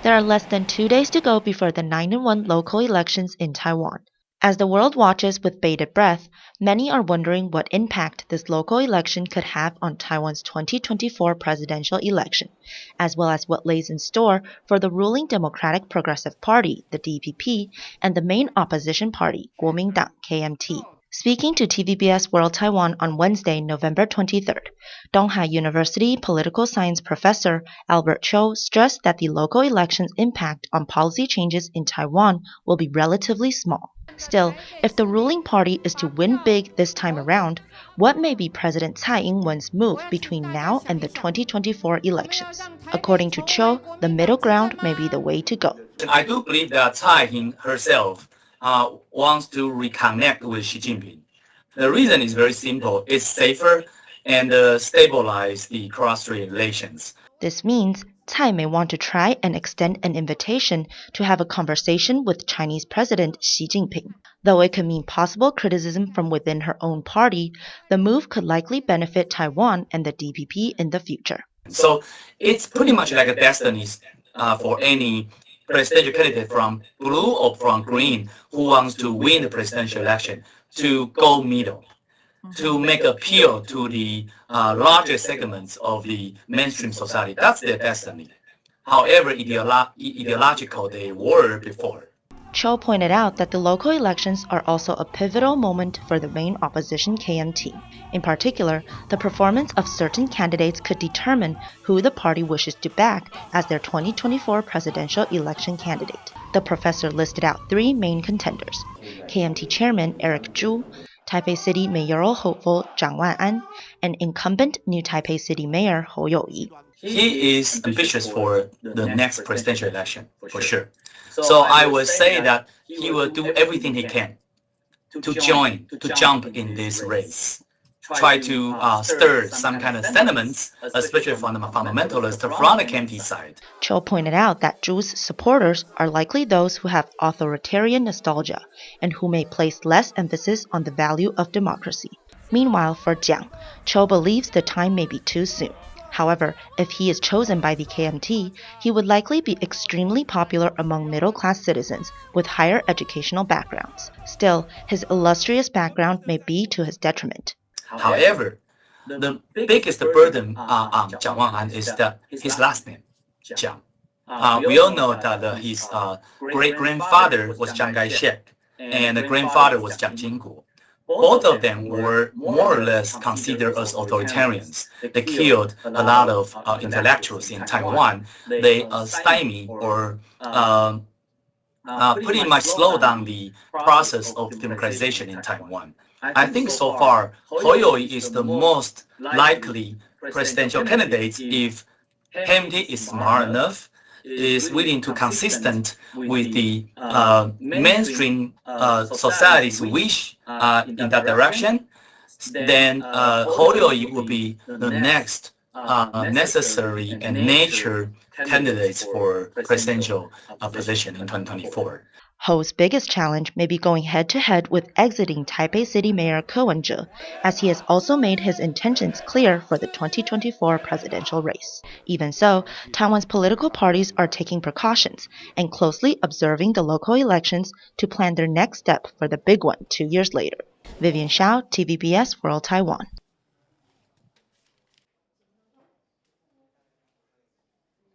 There are less than 2 days to go before the 9-1 local elections in Taiwan. As the world watches with bated breath, many are wondering what impact this local election could have on Taiwan's 2024 presidential election, as well as what lays in store for the ruling Democratic Progressive Party, the DPP, and the main opposition party, Kuomintang, KMT. Speaking to TVBS World Taiwan on Wednesday, November 23rd, Donghai University political science professor Albert Cho stressed that the local election's impact on policy changes in Taiwan will be relatively small. Still, if the ruling party is to win big this time around, what may be President Tsai Ing-wen's move between now and the 2024 elections? According to Cho, the middle ground may be the way to go. I do believe that Tsai herself wants to reconnect with Xi Jinping. The reason is very simple. It's safer and stabilize the cross-strait relations. This means Tsai may want to try and extend an invitation to have a conversation with Chinese President Xi Jinping. Though it could mean possible criticism from within her own party, the move could likely benefit Taiwan and the DPP in the future. So it's pretty much like a destiny for any presidential candidate from blue or from green who wants to win the presidential election to go middle, to make appeal to the larger segments of the mainstream society. That's their destiny. However ideological they were before. Cho pointed out that the local elections are also a pivotal moment for the main opposition KMT. In particular, the performance of certain candidates could determine who the party wishes to back as their 2024 presidential election candidate. The professor listed out 3 main contenders: KMT chairman Eric Zhu, Taipei City mayoral hopeful Zhang Wan'an, and incumbent new Taipei City Mayor Hou You-yi. He is ambitious for the next presidential election, for sure. So I would say that he will do everything he can to jump in this race, try to stir some kind of sentiments, especially from the fundamentalists from the KMT side. Cho pointed out that Zhu's supporters are likely those who have authoritarian nostalgia and who may place less emphasis on the value of democracy. Meanwhile, for Jiang, Cho believes the time may be too soon. However, if he is chosen by the KMT, he would likely be extremely popular among middle-class citizens with higher educational backgrounds. Still, his illustrious background may be to his detriment. However, the biggest burden on Zhang Wan'an is his last name, Jiang. We all know that his great-grandfather was Chiang Kai-shek, and the grandfather was Jiang Jinggu. Both of them were more or less considered as authoritarians. They killed a lot of intellectuals in Taiwan. They stymied or pretty much slowed down the process of democratization in Taiwan. I think so far, Hou You-yi is the most likely presidential candidate if KMT is smart enough, is willing to consistent with the mainstream society's wish in that direction, then Hou You-yi will be the next necessary and nature candidates for presidential position in 2024. Hou's biggest challenge may be going head-to-head with exiting Taipei City Mayor Ko Wen-je, as he has also made his intentions clear for the 2024 presidential race. Even so, Taiwan's political parties are taking precautions and closely observing the local elections to plan their next step for the big one 2 years later. Vivian Xiao, TVBS World Taiwan.